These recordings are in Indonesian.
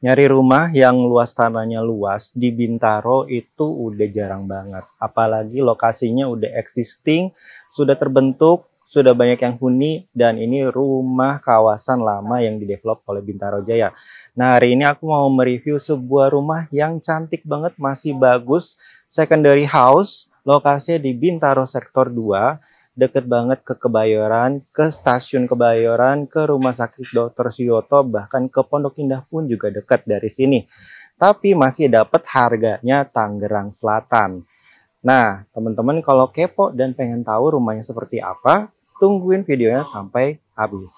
Nyari rumah yang luas tanahnya luas di Bintaro itu udah jarang banget. Apalagi lokasinya udah existing, sudah terbentuk, sudah banyak yang huni, dan ini rumah kawasan lama yang didevelop oleh Bintaro Jaya. Nah, hari ini aku mau mereview sebuah rumah yang cantik banget, masih bagus, secondary house, lokasinya di Bintaro Sektor 2, deket banget ke Kebayoran, ke stasiun Kebayoran, ke Rumah Sakit Dr. Suyoto, bahkan ke Pondok Indah pun juga dekat dari sini. Tapi masih dapat harganya Tangerang Selatan. Nah, teman-teman kalau kepo dan pengen tahu rumahnya seperti apa, tungguin videonya sampai habis.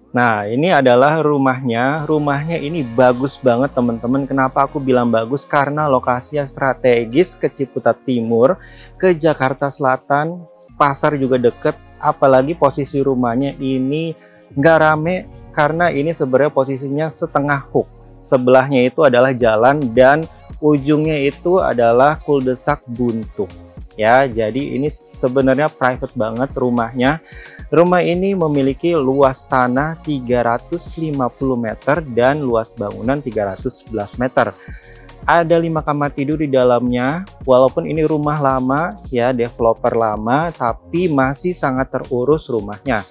Nah, ini adalah rumahnya. Rumahnya ini bagus banget, teman-teman. Kenapa aku bilang bagus? Karena lokasinya strategis ke Ciputat Timur, ke Jakarta Selatan, pasar juga deket. Apalagi posisi rumahnya ini nggak rame, karena ini sebenarnya posisinya setengah hook. Sebelahnya itu adalah jalan dan ujungnya itu adalah kuldesak buntu. Ya, jadi ini sebenarnya private banget rumahnya. Rumah ini memiliki luas tanah 350 meter dan luas bangunan 311 meter. Ada 5 kamar tidur di dalamnya. Walaupun ini rumah lama ya, developer lama, tapi masih sangat terurus rumahnya.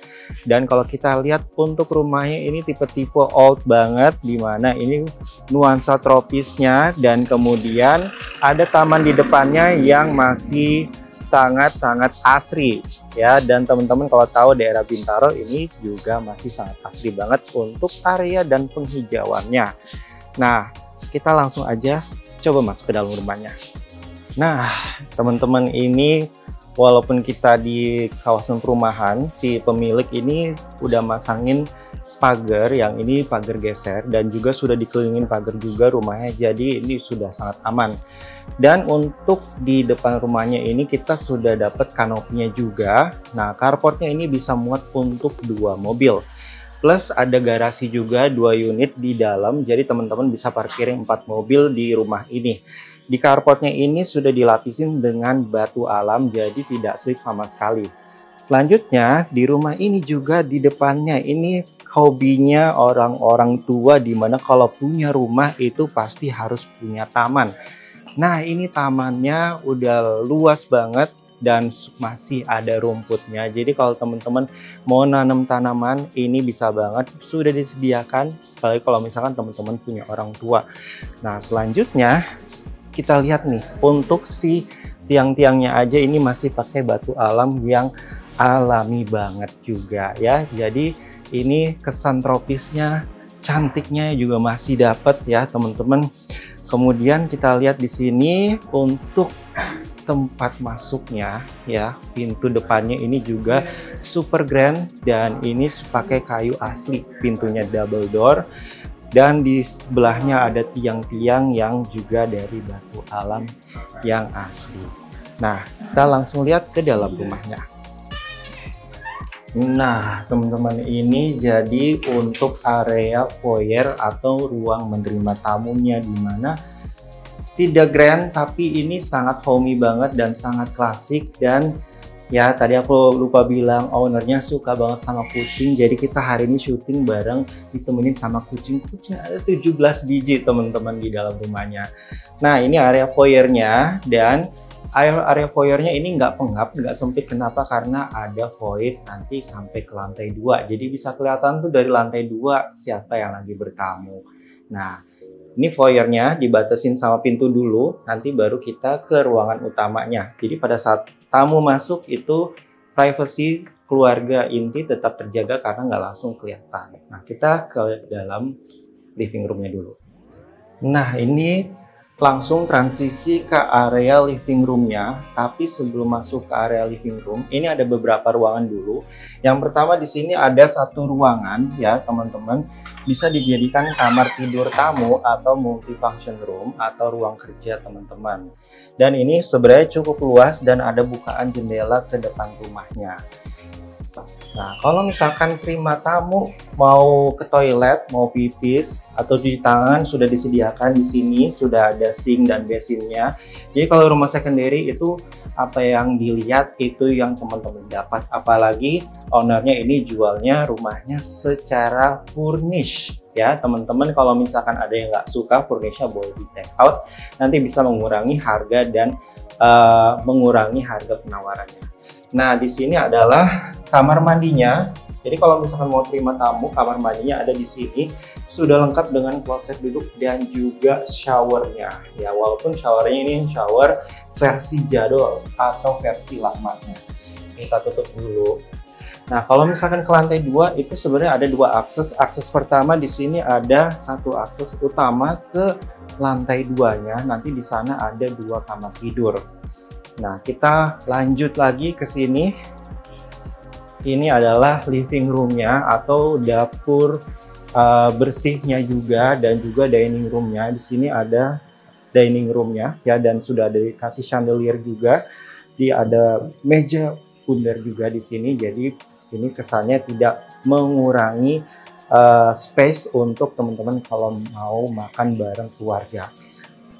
Dan kalau kita lihat untuk rumahnya ini tipe-tipe old banget, dimana ini nuansa tropisnya, dan kemudian ada taman di depannya yang masih sangat-sangat asri ya. Dan teman-teman kalau tahu daerah Bintaro ini juga masih sangat asri banget untuk area dan penghijauannya. Nah, kita langsung aja coba masuk ke dalam rumahnya. Nah, teman-teman, ini walaupun kita di kawasan perumahan, si pemilik ini udah masangin pagar, yang ini pagar geser, dan juga sudah dikelilingin pagar juga rumahnya, jadi ini sudah sangat aman. Dan untuk di depan rumahnya ini kita sudah dapat kanopinya juga. Nah, carportnya ini bisa muat untuk 2 mobil. Plus ada garasi juga 2 unit di dalam, jadi teman-teman bisa parkirin 4 mobil di rumah ini. Di carportnya ini sudah dilapisin dengan batu alam, jadi tidak slip sama sekali. Selanjutnya di rumah ini juga di depannya ini hobinya orang-orang tua, dimana kalau punya rumah itu pasti harus punya taman. Nah, ini tamannya udah luas banget dan masih ada rumputnya. Jadi kalau teman-teman mau nanam tanaman, ini bisa banget, sudah disediakan. Apalagi kalau misalkan teman-teman punya orang tua. Nah, selanjutnya kita lihat nih, untuk si tiang-tiangnya aja ini masih pakai batu alam yang alami banget juga ya. Jadi ini kesan tropisnya, cantiknya juga masih dapat ya, teman-teman. Kemudian kita lihat di sini untuk tempat masuknya ya, pintu depannya ini juga super grand, dan ini pakai kayu asli, pintunya double door, dan di sebelahnya ada tiang-tiang yang juga dari batu alam yang asli. Nah, kita langsung lihat ke dalam rumahnya. Nah, teman-teman, ini jadi untuk area foyer atau ruang menerima tamunya, dimana tidak grand tapi ini sangat homey banget dan sangat klasik. Dan ya, tadi aku lupa bilang, ownernya suka banget sama kucing, jadi kita hari ini syuting bareng ditemenin sama kucing ada 17 biji, teman-teman, di dalam rumahnya. Nah, ini area foyernya, dan area foyernya ini nggak pengap, nggak sempit. Kenapa? Karena ada void nanti sampai ke lantai 2, jadi bisa kelihatan tuh dari lantai 2 siapa yang lagi bertamu. Nah, ini foyernya dibatasin sama pintu dulu, nanti baru kita ke ruangan utamanya. Jadi pada saat tamu masuk itu privacy keluarga inti tetap terjaga karena nggak langsung kelihatan. Nah, kita ke dalam living roomnya dulu. Nah, ini langsung transisi ke area living room-nya. Tapi sebelum masuk ke area living room, ini ada beberapa ruangan dulu. Yang pertama di sini ada satu ruangan ya teman-teman, bisa dijadikan kamar tidur tamu atau multifunction room atau ruang kerja teman-teman. Dan ini sebenarnya cukup luas dan ada bukaan jendela ke depan rumahnya. Nah, kalau misalkan terima tamu mau ke toilet, mau pipis atau cuci tangan sudah disediakan di sini, sudah ada sink dan basinnya. Jadi kalau rumah secondary itu apa yang dilihat itu yang teman-teman dapat. Apalagi ownernya ini jualnya rumahnya secara furnish ya teman-teman. Kalau misalkan ada yang nggak suka furnishnya boleh di take out, nanti bisa mengurangi harga dan mengurangi harga penawarannya. Nah, di sini adalah kamar mandinya. Jadi kalau misalkan mau terima tamu, kamar mandinya ada di sini. Sudah lengkap dengan kloset duduk dan juga showernya. Ya, walaupun showernya ini shower versi jadul atau versi lamanya. Kita tutup dulu. Nah, kalau misalkan ke lantai 2 itu sebenarnya ada dua akses. Akses pertama di sini ada satu akses utama ke lantai 2-nya. Nanti di sana ada 2 kamar tidur. Nah, kita lanjut lagi ke sini. Ini adalah living room-nya atau dapur bersihnya juga dan juga dining room-nya. Di sini ada dining room-nya ya dan sudah ada dikasih chandelier juga. Ada meja bundar juga di sini. Jadi ini kesannya tidak mengurangi space untuk teman-teman kalau mau makan bareng keluarga.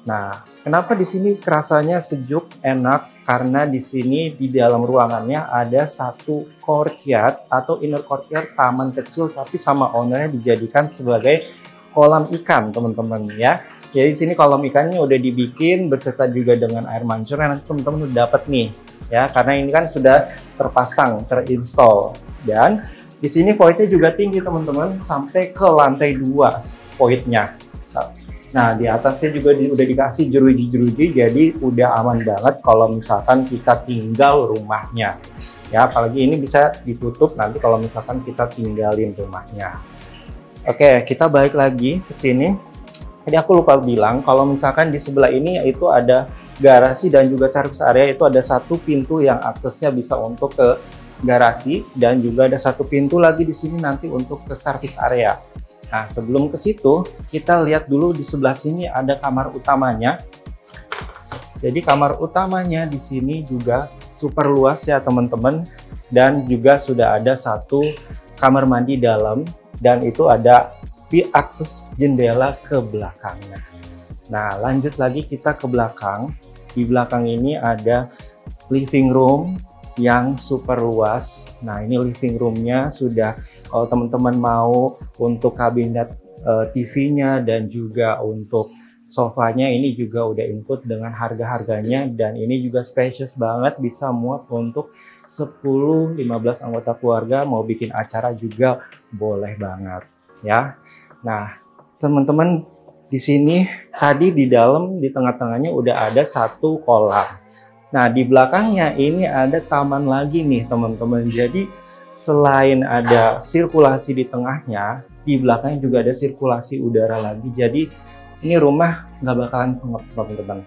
Nah, kenapa di sini kerasanya sejuk, enak? Karena di sini di dalam ruangannya ada satu courtyard atau inner courtyard, taman kecil, tapi sama ownernya dijadikan sebagai kolam ikan, teman-teman ya. Jadi di sini kolam ikannya udah dibikin berserta juga dengan air mancur yang nanti teman-teman udah dapat nih ya, karena ini kan sudah terpasang, terinstall. Dan di sini voidnya juga tinggi teman-teman, sampai ke lantai 2 voidnya. Nah, di atasnya juga udah dikasih jeruji-jeruji, jadi udah aman banget kalau misalkan kita tinggal rumahnya. Ya, apalagi ini bisa ditutup nanti kalau misalkan kita tinggalin rumahnya. Oke, kita balik lagi ke sini. Tadi aku lupa bilang, kalau misalkan di sebelah ini yaitu ada garasi dan juga service area, itu ada satu pintu yang aksesnya bisa untuk ke garasi dan juga ada satu pintu lagi di sini nanti untuk ke service area. Nah, sebelum ke situ, kita lihat dulu di sebelah sini ada kamar utamanya. Jadi kamar utamanya di sini juga super luas ya teman-teman. Dan juga sudah ada satu kamar mandi dalam. Dan itu ada akses jendela ke belakangnya. Nah, lanjut lagi kita ke belakang. Di belakang ini ada living room yang super luas. Nah, ini living room-nya sudah, kalau teman-teman mau untuk kabinet TV-nya dan juga untuk sofanya ini juga udah input dengan harga-harganya, dan ini juga spacious banget, bisa muat untuk 10-15 anggota keluarga, mau bikin acara juga boleh banget ya. Nah, teman-teman di sini tadi di dalam di tengah-tengahnya udah ada satu kolam. Nah, di belakangnya ini ada taman lagi nih teman-teman. Jadi selain ada sirkulasi di tengahnya, di belakangnya juga ada sirkulasi udara lagi. Jadi ini rumah nggak bakalan pengap teman-teman.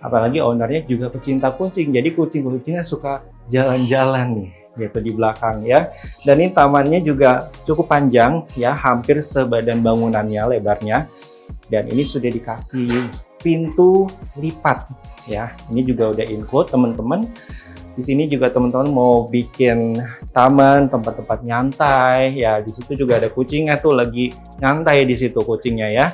Apalagi ownernya juga pecinta kucing. Jadi kucing-kucingnya suka jalan-jalan nih gitu di belakang ya. Dan ini tamannya juga cukup panjang ya, hampir sebadan bangunannya lebarnya. Dan ini sudah dikasih pintu lipat ya. Ini juga udah include teman-teman. Di sini juga teman-teman mau bikin taman, tempat-tempat nyantai ya. Di situ juga ada kucingnya tuh lagi nyantai di situ kucingnya ya.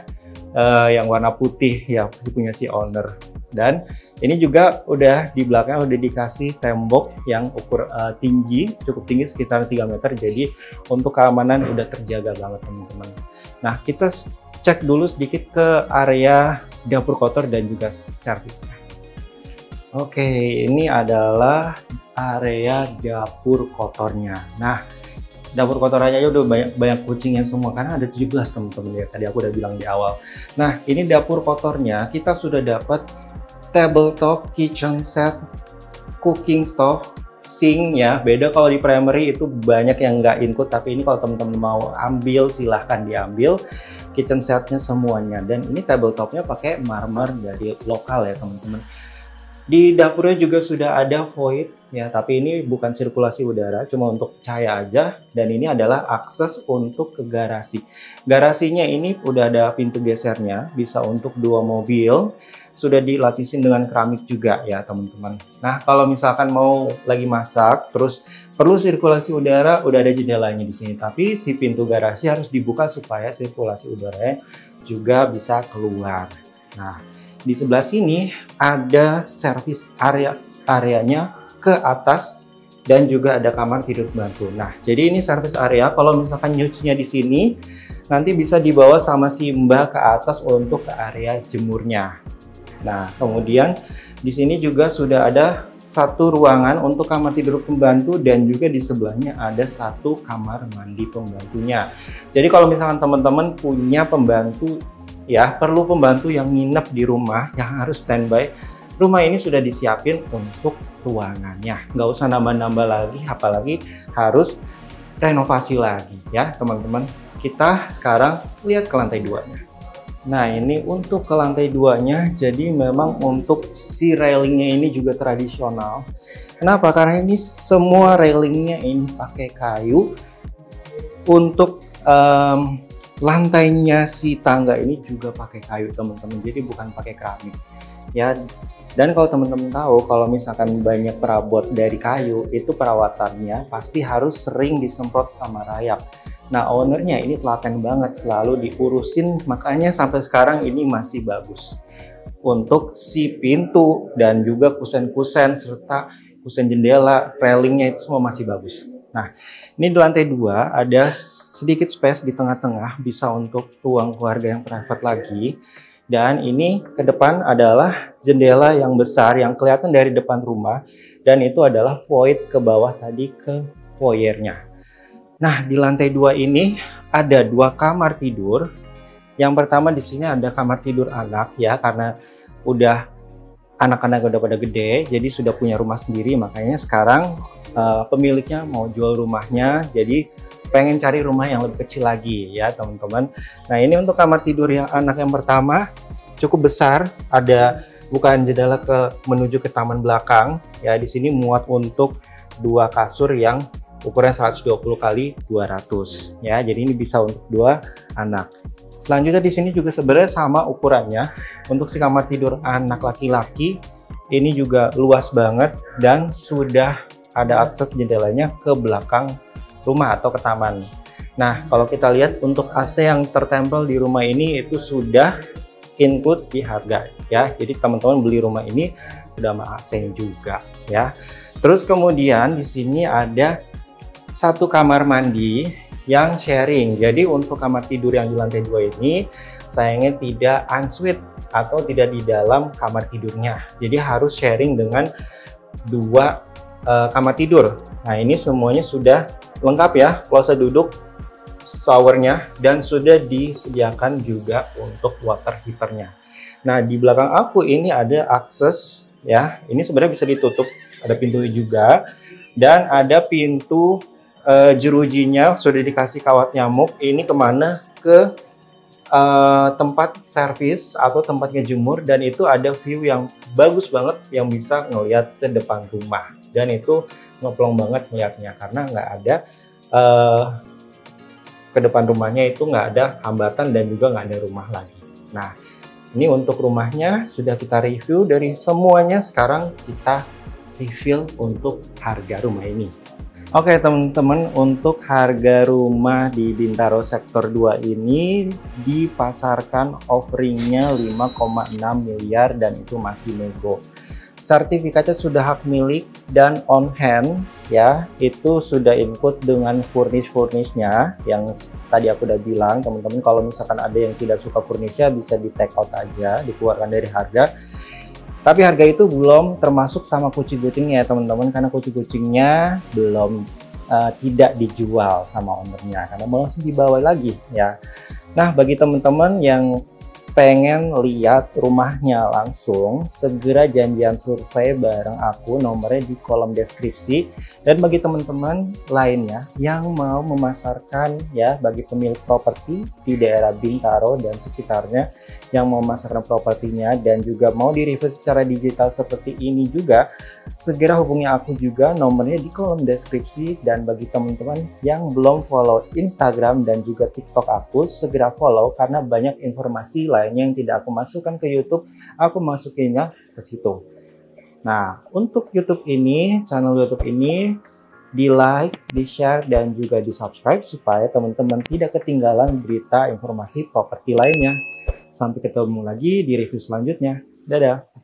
Yang warna putih ya, punya si owner. Dan ini juga udah di belakang udah dikasih tembok yang ukur tinggi, cukup tinggi sekitar 3 meter. Jadi untuk keamanan udah terjaga banget teman-teman. Nah, kita cek dulu sedikit ke area dapur kotor dan juga servisnya. Oke, ini adalah area dapur kotornya. Nah, dapur kotor aja udah banyak kucingnya semua karena ada 17 teman-teman ya, tadi aku udah bilang di awal. Nah, ini dapur kotornya kita sudah dapat tabletop, kitchen set, cooking stove, sink ya. Beda kalau di primary itu banyak yang nggak include, tapi ini kalau teman-teman mau ambil silahkan diambil. kitchen setnya semuanya. Dan ini tabletopnya pakai marmer dari lokal ya teman-teman. Di dapurnya juga sudah ada void ya, tapi ini bukan sirkulasi udara, cuma untuk cahaya aja. Dan ini adalah akses untuk ke garasi. Garasinya ini udah ada pintu gesernya, bisa untuk 2 mobil. Sudah dilapisin dengan keramik juga ya teman-teman. Nah kalau misalkan mau lagi masak, terus perlu sirkulasi udara, udah ada jendelanya di sini. Tapi si pintu garasi harus dibuka supaya sirkulasi udaranya juga bisa keluar. Nah di sebelah sini ada service areanya ke atas dan juga ada kamar tidur pembantu. Nah jadi ini service area. Kalau misalkan nyucinya di sini, nanti bisa dibawa sama si mbak ke atas untuk ke area jemurnya. Nah, kemudian di sini juga sudah ada satu ruangan untuk kamar tidur pembantu dan juga di sebelahnya ada satu kamar mandi pembantunya. Jadi kalau misalkan teman-teman punya pembantu ya, perlu pembantu yang nginep di rumah yang harus standby, rumah ini sudah disiapin untuk ruangannya. Nggak usah nambah-nambah lagi, apalagi harus renovasi lagi ya teman-teman. Kita sekarang lihat ke lantai 2-nya. Nah ini untuk ke lantai 2-nya, jadi memang untuk si railingnya ini juga tradisional. Kenapa? Karena ini semua railingnya ini pakai kayu. Untuk lantainya si tangga ini juga pakai kayu teman-teman, jadi bukan pakai keramik ya. Dan kalau teman-teman tahu, kalau misalkan banyak perabot dari kayu, itu perawatannya pasti harus sering disemprot sama rayap. Nah ownernya ini telaten banget, selalu diurusin, makanya sampai sekarang ini masih bagus. Untuk si pintu dan juga kusen-kusen serta kusen jendela, railingnya itu semua masih bagus. Nah ini di lantai 2 ada sedikit space di tengah-tengah, bisa untuk ruang keluarga yang private lagi. Dan ini ke depan adalah jendela yang besar yang kelihatan dari depan rumah, dan itu adalah void ke bawah tadi ke foyernya. Nah, di lantai 2 ini ada 2 kamar tidur. Yang pertama di sini ada kamar tidur anak ya, karena udah anak-anak udah pada gede, jadi sudah punya rumah sendiri. Makanya sekarang pemiliknya mau jual rumahnya, jadi pengen cari rumah yang lebih kecil lagi ya teman-teman. Nah, ini untuk kamar tidur yang anak yang pertama cukup besar, ada bukan jendela menuju ke taman belakang ya. Di sini muat untuk 2 kasur yang ukuran 120 kali 200 ya, jadi ini bisa untuk 2 anak. Selanjutnya di sini juga sebenarnya sama ukurannya. Untuk si kamar tidur anak laki-laki ini juga luas banget dan sudah ada akses jendelanya ke belakang rumah atau ke taman. Nah kalau kita lihat untuk AC yang tertempel di rumah ini itu sudah include di harga ya, jadi teman-teman beli rumah ini sudah sama AC juga ya. Terus kemudian di sini ada satu kamar mandi yang sharing. Jadi untuk kamar tidur yang di lantai 2 ini sayangnya tidak ensuite atau tidak di dalam kamar tidurnya. Jadi harus sharing dengan 2 kamar tidur. Nah ini semuanya sudah lengkap ya, kloset duduk, showernya, dan sudah disediakan juga untuk water heaternya. Nah di belakang aku ini ada akses ya, ini sebenarnya bisa ditutup, ada pintu juga, dan ada pintu jerujinya sudah dikasih kawat nyamuk. Ini kemana? Ke tempat servis atau tempat ngejemur, dan itu ada view yang bagus banget yang bisa ngelihat ke depan rumah, dan itu ngeplong banget melihatnya karena nggak ada ke depan rumahnya itu nggak ada hambatan dan juga nggak ada rumah lagi. Nah ini untuk rumahnya sudah kita review dari semuanya. Sekarang kita review untuk harga rumah ini. Oke teman-teman, untuk harga rumah di Bintaro Sektor 2 ini dipasarkan offeringnya 5,6 miliar dan itu masih nego. Sertifikatnya sudah hak milik dan on hand ya, itu sudah include dengan furnish-furnishnya yang tadi aku udah bilang. Teman-teman kalau misalkan ada yang tidak suka furnishnya bisa di take out aja, dikeluarkan dari harga. Tapi harga itu belum termasuk sama kucing-kucingnya ya teman-teman, karena kucing-kucingnya belum tidak dijual sama ownernya karena masih dibawa lagi ya. Nah bagi teman-teman yang pengen lihat rumahnya langsung, segera janjian survei bareng aku, nomornya di kolom deskripsi. Dan bagi teman-teman lainnya yang mau memasarkan ya, bagi pemilik properti di daerah Bintaro dan sekitarnya yang mau memasarkan propertinya dan juga mau di-review secara digital seperti ini juga, segera hubungi aku juga, nomornya di kolom deskripsi. Dan bagi teman-teman yang belum follow Instagram dan juga TikTok aku, segera follow karena banyak informasi lainnya yang tidak aku masukkan ke YouTube, aku masukinnya ke situ. Nah, untuk YouTube ini, channel YouTube ini, di like, di share, dan juga di subscribe supaya teman-teman tidak ketinggalan berita informasi properti lainnya. Sampai ketemu lagi di review selanjutnya. Dadah!